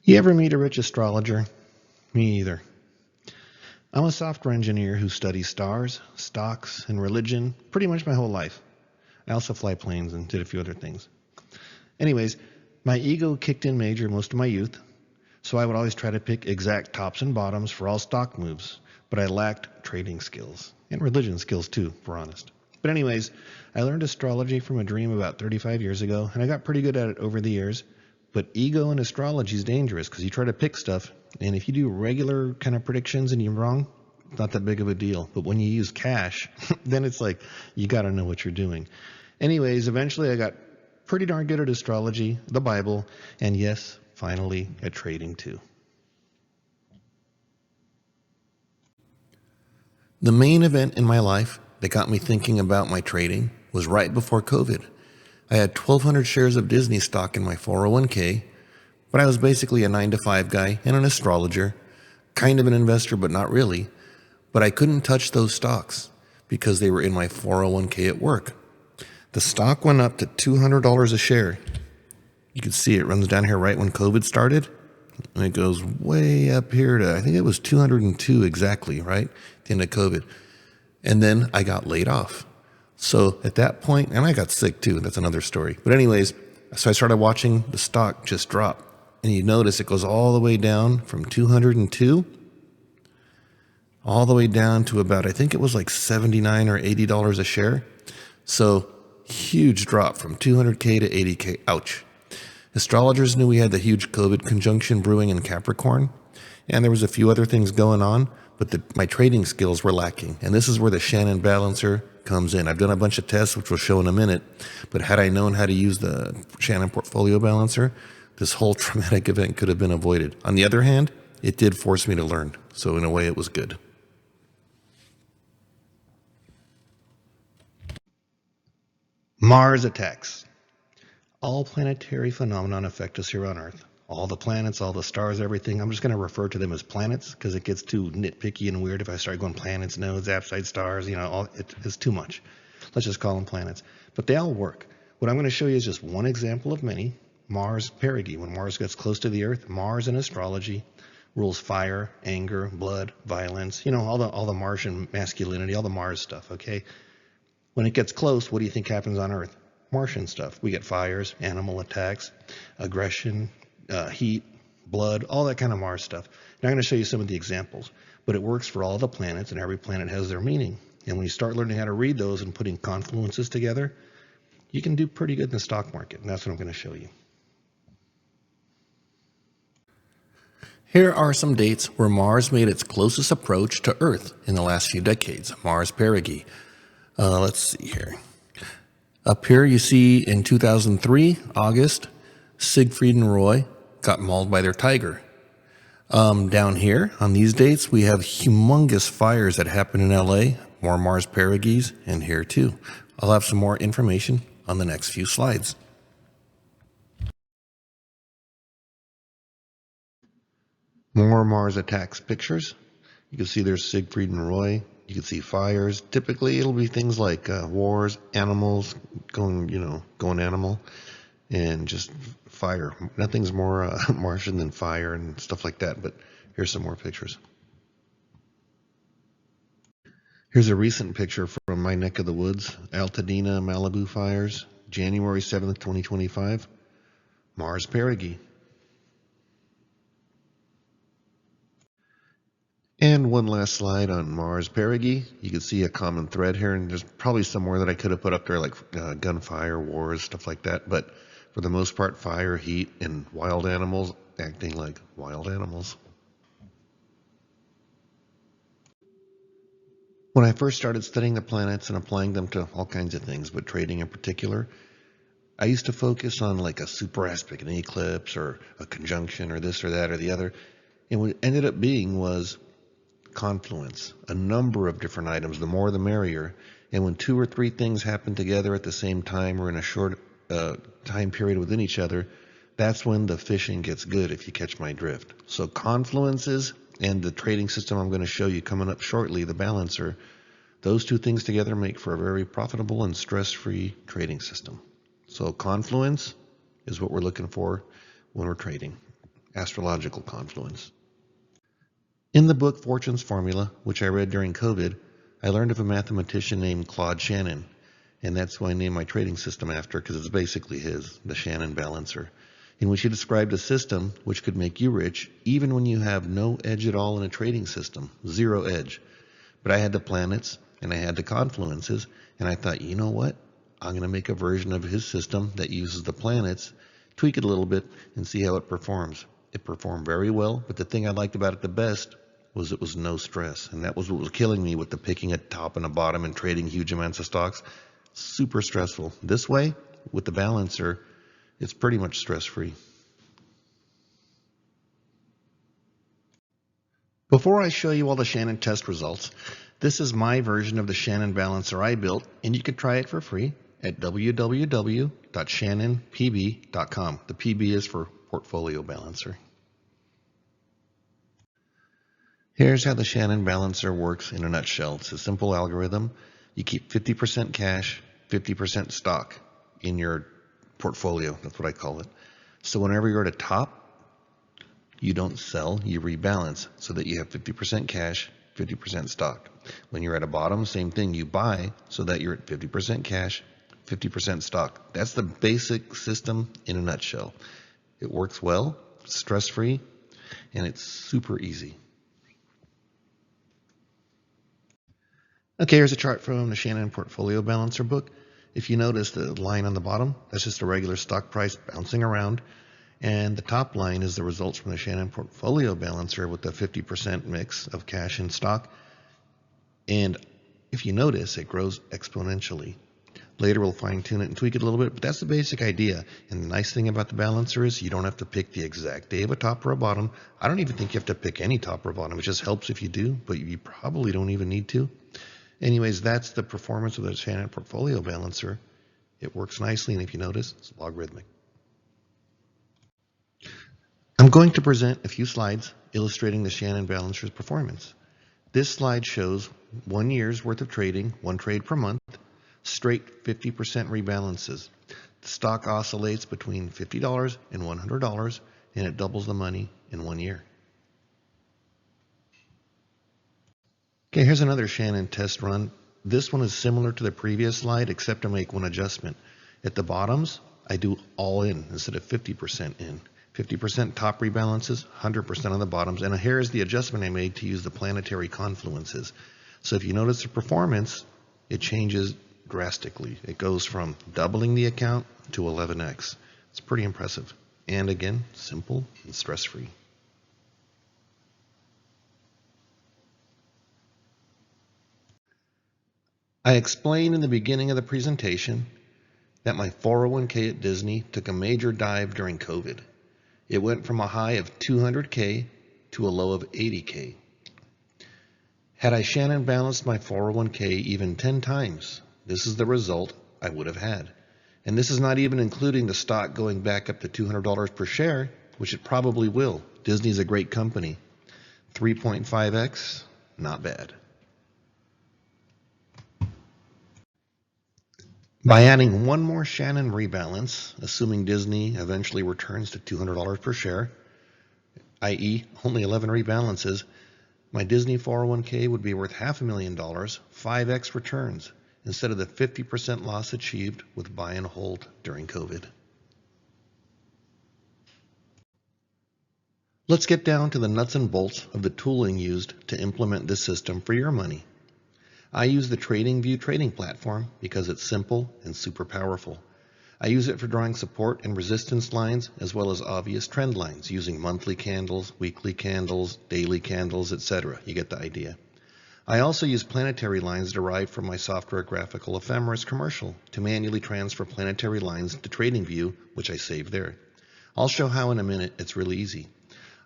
You ever meet a rich astrologer? Me either. I'm a software engineer who studies stars, stocks, and religion pretty much my whole life. I also fly planes and did a few other things. Anyways, my ego kicked in major most of my youth, so I would always try to pick exact tops and bottoms for all stock moves, but I lacked trading skills, and religion skills too, if we're honest. But anyways, I learned astrology from a dream about 35 years ago, and I got pretty good at it over the years. But ego in astrology is dangerous because you try to pick stuff, and if you do regular kind of predictions and you're wrong, it's not that big of a deal. But when you use cash, then it's like you got to know what you're doing. Anyways, eventually I got pretty darn good at astrology, the Bible, and yes, finally at trading too. The main event in my life that got me thinking about my trading was right before COVID. I had 1,200 shares of Disney stock in my 401k, but I was basically a 9-to-5 guy and an astrologer, kind of an investor, but not really. But I couldn't touch those stocks because they were in my 401k at work. The stock went up to $200 a share. You can see it runs down here right when COVID started, and it goes way up here to, I think it was 202 exactly, right? At the end of COVID. And then I got laid off. So at that point, and I got sick too, that's another story. But anyways, so I started watching the stock just drop. And you notice it goes all the way down from 202 all the way down to about, I think it was like $79 or $80 a share. So huge drop from 200K to 80K. Ouch. Astrologers knew we had the huge COVID conjunction brewing in Capricorn. And there was a few other things going on, but my trading skills were lacking. And this is where the Shannon balancer comes in. I've done a bunch of tests, which we'll show in a minute. But had I known how to use the Shannon portfolio balancer, this whole traumatic event could have been avoided. On the other hand, it did force me to learn. So in a way, it was good. Mars attacks. All planetary phenomena affect us here on Earth. All the planets, all the stars, everything. I'm just going to refer to them as planets because it gets too nitpicky and weird if I start going planets, nodes, apside stars, it's too much. Let's just call them planets. But they all work. What I'm going to show you is just one example of many. Mars perigee. When Mars gets close to the Earth, Mars in astrology rules fire, anger, blood, violence, all the Martian masculinity, all the Mars stuff, okay? When it gets close, what do you think happens on Earth? Martian stuff. We get fires, animal attacks, aggression, heat, blood, all that kind of Mars stuff. Now I'm going to show you some of the examples, but it works for all the planets, and every planet has their meaning. And when you start learning how to read those and putting confluences together, you can do pretty good in the stock market, and that's what I'm going to show you. Here are some dates where Mars made its closest approach to Earth in the last few decades. Mars perigee. Let's see here. Up here you see in 2003, August, Siegfried and Roy got mauled by their tiger. Down here on these dates, we have humongous fires that happen in LA, more Mars perigees, and here too. I'll have some more information on the next few slides. More Mars attacks pictures. You can see there's Siegfried and Roy. You can see fires. Typically, it'll be things like wars, animals going animal, and just fire. Nothing's more Martian than fire and stuff like that. But here's some more pictures. Here's a recent picture from my neck of the woods, Altadena, Malibu fires, January 7th, 2025. Mars perigee. And one last slide on Mars perigee. You can see a common thread here, and there's probably somewhere that I could have put up there like gunfire, wars, stuff like that. But for the most part, fire, heat, and wild animals acting like wild animals. When I first started studying the planets and applying them to all kinds of things, but trading in particular, I used to focus on like a super aspect, an eclipse, or a conjunction, or this or that or the other. And what it ended up being was confluence, a number of different items, the more the merrier. And when 2 or 3 things happen together at the same time or in a short time period within each other, that's when the fishing gets good, if you catch my drift. So confluences and the trading system I'm going to show you coming up shortly, the balancer, those 2 things together make for a very profitable and stress-free trading system. So confluence is what we're looking for when we're trading. astrological confluence. In the book Fortune's Formula, which I read during COVID, I learned of a mathematician named Claude Shannon, and that's why I named my trading system after, because it's basically his, the Shannon balancer, in which he described a system which could make you rich even when you have no edge at all in a trading system, zero edge. But I had the planets and I had the confluences, and I thought, you know what? I'm going to make a version of his system that uses the planets, tweak it a little bit, and see how it performs. It performed very well, but the thing I liked about it the best was it was no stress, and that was what was killing me with the picking a top and a bottom and trading huge amounts of stocks. Super stressful. This way, with the balancer, it's pretty much stress-free. Before I show you all the Shannon test results, this is my version of the Shannon balancer I built, and you can try it for free at www.shannonpb.com. The PB is for Portfolio Balancer. Here's how the Shannon balancer works in a nutshell. It's a simple algorithm. You keep 50% cash, 50% stock in your portfolio. That's what I call it. So whenever you're at a top, you don't sell, you rebalance so that you have 50% cash, 50% stock. When you're at a bottom, same thing. You buy so that you're at 50% cash, 50% stock. That's the basic system in a nutshell. It works well, stress-free, and it's super easy. Okay, here's a chart from the Shannon Portfolio Balancer book. If you notice the line on the bottom, that's just a regular stock price bouncing around. And the top line is the results from the Shannon Portfolio Balancer with the 50% mix of cash and stock. And if you notice, it grows exponentially. Later we'll fine tune it and tweak it a little bit, but that's the basic idea. And the nice thing about the balancer is you don't have to pick the exact day of a top or a bottom. I don't even think you have to pick any top or bottom. It just helps if you do, but you probably don't even need to. Anyways, that's the performance of the Shannon Portfolio Balancer. It works nicely, and if you notice, it's logarithmic. I'm going to present a few slides illustrating the Shannon Balancer's performance. This slide shows 1 year's worth of trading, one trade per month, straight 50% rebalances. The stock oscillates between $50 and $100, and it doubles the money in 1 year. Okay, here's another Shannon test run. This one is similar to the previous slide, except I make one adjustment. At the bottoms, I do all in instead of 50% in. 50% top rebalances, 100% on the bottoms. And here is the adjustment I made to use the planetary confluences. So if you notice the performance, it changes drastically. It goes from doubling the account to 11x. It's pretty impressive. And again, simple and stress-free. I explained in the beginning of the presentation that my 401k at Disney took a major dive during COVID. It went from a high of 200k to a low of 80k. Had I Shannon balanced my 401k even 10 times, this is the result I would have had. And this is not even including the stock going back up to $200 per share, which it probably will. Disney's a great company. 3.5x, not bad. By adding one more Shannon rebalance, assuming Disney eventually returns to $200 per share, i.e. only 11 rebalances, my Disney 401k would be worth $500,000, 5x returns, instead of the 50% loss achieved with buy and hold during COVID. Let's get down to the nuts and bolts of the tooling used to implement this system for your money. I use the TradingView trading platform because it's simple and super powerful. I use it for drawing support and resistance lines as well as obvious trend lines using monthly candles, weekly candles, daily candles, etc. You get the idea. I also use planetary lines derived from my software Graphical Ephemeris commercial to manually transfer planetary lines to TradingView, which I save there. I'll show how in a minute. It's really easy.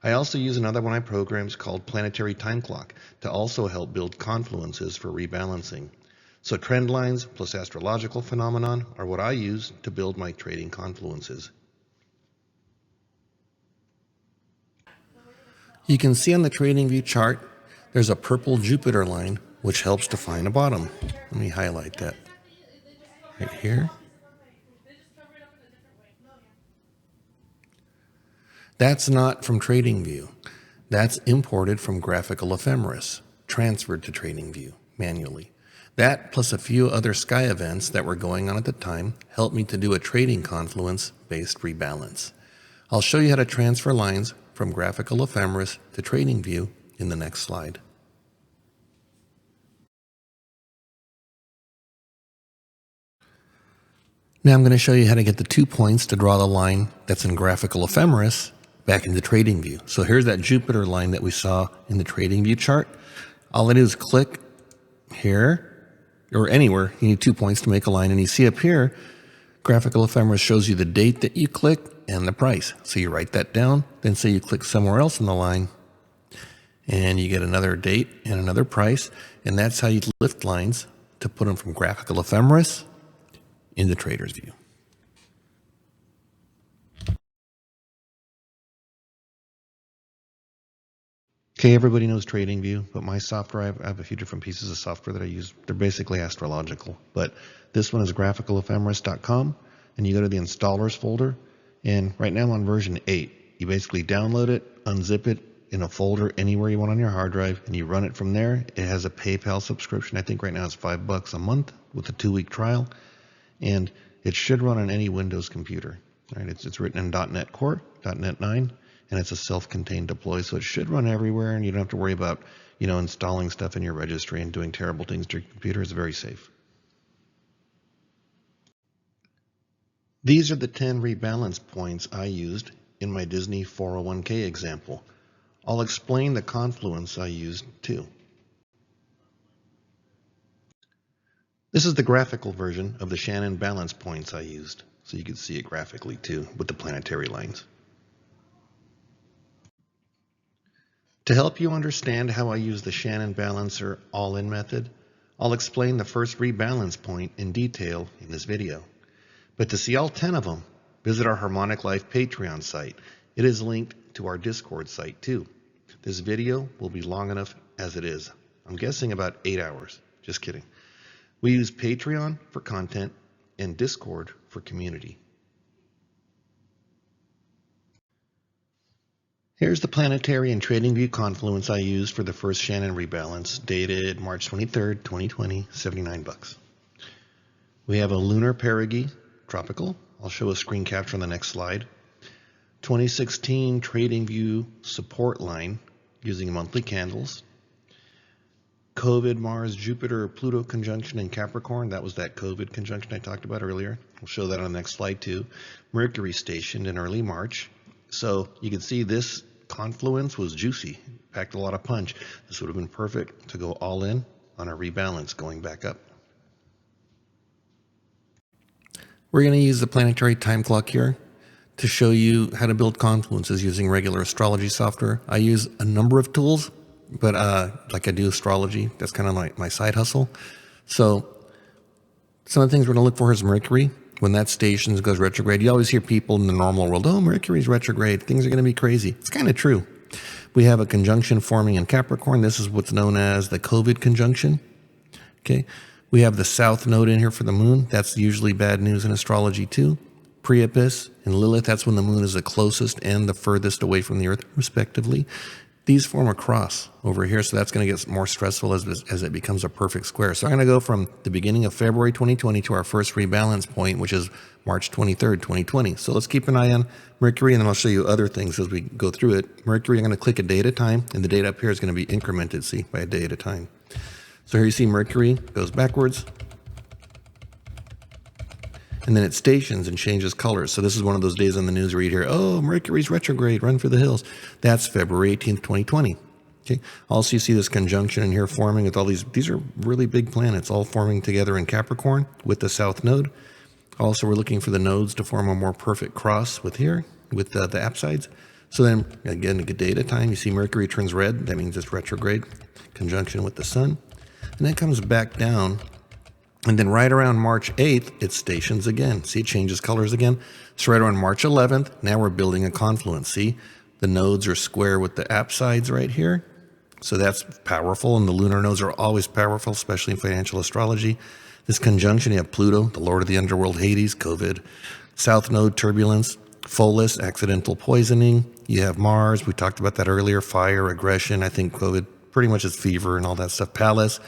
I also use another one of my programs called Planetary Time Clock to also help build confluences for rebalancing. So trend lines plus astrological phenomenon are what I use to build my trading confluences. You can see on the TradingView chart, there's a purple Jupiter line, which helps define a bottom. Let me highlight that right here. That's not from TradingView. That's imported from Graphical Ephemeris, transferred to TradingView manually. That, plus a few other sky events that were going on at the time, helped me to do a trading confluence-based rebalance. I'll show you how to transfer lines from Graphical Ephemeris to TradingView in the next slide. Now I'm going to show you how to get the 2 points to draw the line that's in Graphical Ephemeris back into TradingView. So here's that Jupiter line that we saw in the TradingView chart. All I do is click here, or anywhere. You need 2 points to make a line, and you see up here, Graphical Ephemeris shows you the date that you clicked and the price. So you write that down, then say you click somewhere else in the line, and you get another date and another price, and that's how you lift lines to put them from Graphical Ephemeris in the Trader's View. Okay, everybody knows TradingView, but my software, I have a few different pieces of software that I use. They're basically astrological, but this one is graphicalephemeris.com, and you go to the installers folder, and right now I'm on version 8. You basically download it, unzip it in a folder anywhere you want on your hard drive, and you run it from there. It has a PayPal subscription. I think right now it's $5 a month with a 2-week trial, and it should run on any Windows computer. Right? It's written in .NET Core, .NET 9. And it's a self-contained deploy, so it should run everywhere, and you don't have to worry about, installing stuff in your registry and doing terrible things to your computer. It's very safe. These are the 10 rebalance points I used in my Disney 401k example. I'll explain the confluence I used too. This is the graphical version of the Shannon balance points I used, so you can see it graphically too with the planetary lines. To help you understand how I use the Shannon Balancer all-in method, I'll explain the first rebalance point in detail in this video. But to see all 10 of them, visit our Harmonic Life Patreon site. It is linked to our Discord site too. This video will be long enough as it is. I'm guessing about 8 hours. Just kidding. We use Patreon for content and Discord for community. Here's the planetary and TradingView confluence I used for the first Shannon rebalance, dated March 23rd, 2020, $79. We have a lunar perigee, tropical. I'll show a screen capture on the next slide. 2016 TradingView support line using monthly candles. COVID, Mars, Jupiter, Pluto conjunction in Capricorn. That was that COVID conjunction I talked about earlier. We'll show that on the next slide too. Mercury stationed in early March. So you can see this confluence was juicy, packed a lot of punch. This would have been perfect to go all in on a rebalance going back up. We're going to use the planetary time clock here to show you how to build confluences using regular astrology software. I use a number of tools, but like I do astrology, that's kind of like my side hustle. So some of the things we're going to look for is Mercury. When that station goes retrograde, you always hear people in the normal world, oh, Mercury's retrograde, things are going to be crazy. It's kind of true. We have a conjunction forming in Capricorn. This is what's known as the COVID conjunction. Okay. We have the south node in here for the moon. That's usually bad news in astrology too. Priapus and Lilith, that's when the moon is the closest and the furthest away from the earth, respectively. These form a cross over here, so that's going to get more stressful as it becomes a perfect square. So I'm going to go from the beginning of February 2020 to our first rebalance point, which is March 23rd, 2020. So let's keep an eye on Mercury, and then I'll show you other things as we go through it. Mercury, I'm going to click a day at a time, and the date up here is going to be incremented, see, by a day at a time. So here you see Mercury goes backwards, and then it stations and changes colors. So this is one of those days on the news where you hear, oh, Mercury's retrograde, run for the hills. That's February 18th, 2020. Okay. Also, you see this conjunction in here forming with all these are really big planets all forming together in Capricorn with the south node. Also, we're looking for the nodes to form a more perfect cross with here, with the apsides. So then, again, a good day at a time, you see Mercury turns red. That means it's retrograde, conjunction with the sun. And then it comes back down. And then right around March 8th, it stations again. See, it changes colors again. So right around March 11th, now we're building a confluence. See, the nodes are square with the apsides right here. So that's powerful, and the lunar nodes are always powerful, especially in financial astrology. This conjunction, you have Pluto, the lord of the underworld, Hades, COVID, south node, turbulence. Folus, accidental poisoning. You have Mars. We talked about that earlier. Fire, aggression. I think COVID pretty much is fever and all that stuff. Pallas.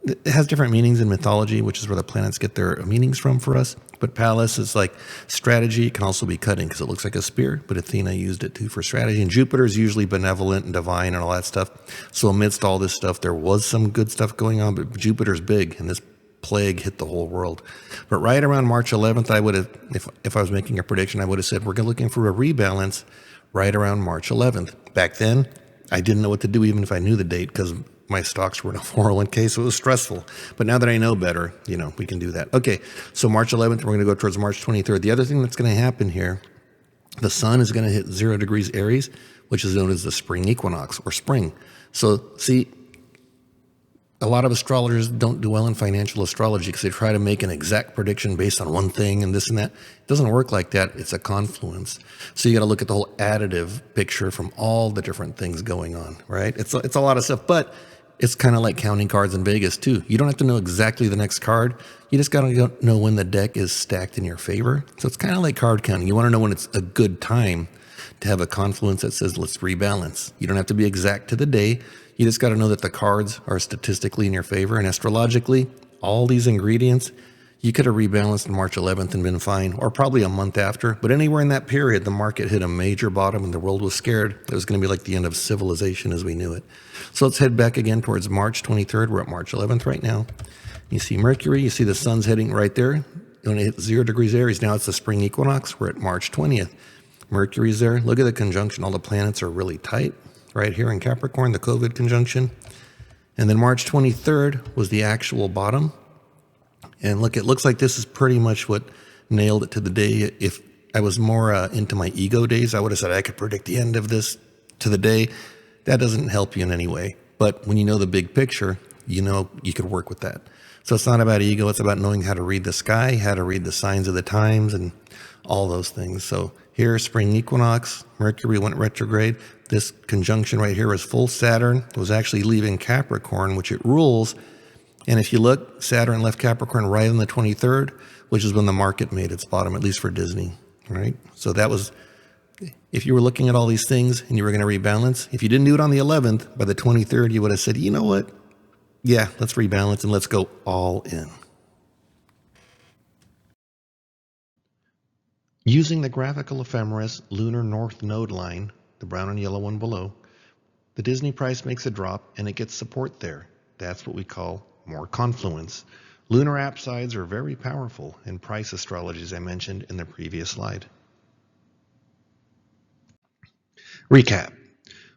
It has different meanings in mythology, which is where the planets get their meanings from for us. But Pallas is like strategy. It can also be cutting because it looks like a spear, but Athena used it too for strategy. And Jupiter is usually benevolent and divine and all that stuff. So amidst all this stuff, there was some good stuff going on, but Jupiter's big, and this plague hit the whole world. But right around March 11th, I would have, if I was making a prediction, I would have said we're looking for a rebalance right around March 11th. Back then, I didn't know what to do even if I knew the date because my stocks were in a 401k, so it was stressful. But now that I know better, we can do that. Okay, so March 11th, we're going to go towards March 23rd. The other thing that's going to happen here, the sun is going to hit 0 degrees Aries, which is known as the spring equinox or spring. So see, a lot of astrologers don't do well in financial astrology because they try to make an exact prediction based on one thing and this and that. It doesn't work like that. It's a confluence. So you got to look at the whole additive picture from all the different things going on, right? It's a lot of stuff, but it's kind of like counting cards in Vegas too. You don't have to know exactly the next card. You just got to know when the deck is stacked in your favor. So it's kind of like card counting. You want to know when it's a good time to have a confluence that says, let's rebalance. You don't have to be exact to the day. You just got to know that the cards are statistically in your favor. And astrologically, all these ingredients, you could have rebalanced on March 11th and been fine, or probably a month after. But anywhere in that period, the market hit a major bottom and the world was scared. It was going to be like the end of civilization as we knew it. So let's head back again towards March 23rd. We're at March 11th right now. You see Mercury, you see the sun's heading right there. When it hits 0 degrees Aries, now it's the spring equinox. We're at March 20th. Mercury's there. Look at the conjunction. All the planets are really tight right here in Capricorn, the COVID conjunction. And then March 23rd was the actual bottom. And look, it looks like this is pretty much what nailed it to the day. If I was more into my ego days, I would have said I could predict the end of this to the day. That doesn't help you in any way. But when you know the big picture, you could work with that. So it's not about ego. It's about knowing how to read the sky, how to read the signs of the times and all those things. So here, spring equinox, Mercury went retrograde. This conjunction right here was full Saturn. It was actually leaving Capricorn, which it rules. And if you look, Saturn left Capricorn right on the 23rd, which is when the market made its bottom, at least for Disney, right? So that was, if you were looking at all these things and you were going to rebalance, if you didn't do it on the 11th, by the 23rd, you would have said, you know what? Yeah, let's rebalance and let's go all in. Using the graphical ephemeris lunar north node line, the brown and yellow one below, the Disney price makes a drop and it gets support there. That's what we call more confluence. Lunar apsides are very powerful in price astrology, as I mentioned in the previous slide. Recap.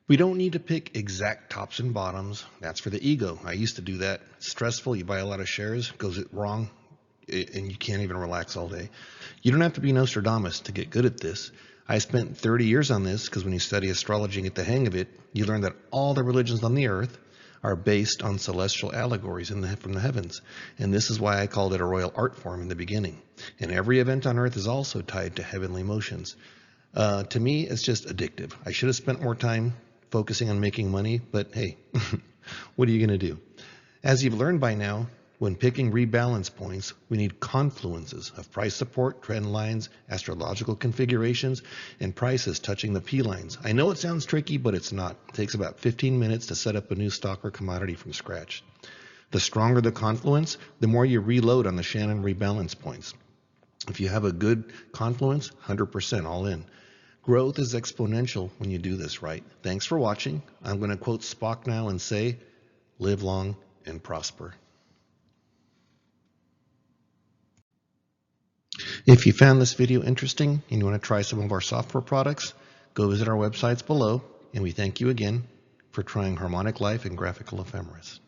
We don't need to pick exact tops and bottoms. That's for the ego. I used to do that. It's stressful. You buy a lot of shares, goes it wrong, and you can't even relax all day. You don't have to be Nostradamus to get good at this. I spent 30 years on this because when you study astrology and get the hang of it, you learn that all the religions on the earth are based on celestial allegories from the heavens. And this is why I called it a royal art form in the beginning. And every event on earth is also tied to heavenly motions. To me, it's just addictive. I should have spent more time focusing on making money, but hey, what are you going to do? As you've learned by now, when picking rebalance points, we need confluences of price support, trend lines, astrological configurations, and prices touching the P lines. I know it sounds tricky, but it's not. It takes about 15 minutes to set up a new stock or commodity from scratch. The stronger the confluence, the more you reload on the Shannon rebalance points. If you have a good confluence, 100% all in. Growth is exponential when you do this right. Thanks for watching. I'm going to quote Spock now and say, live long and prosper. If you found this video interesting and you want to try some of our software products, go visit our websites below, and we thank you again for trying Harmonic Life and Graphical Ephemeris.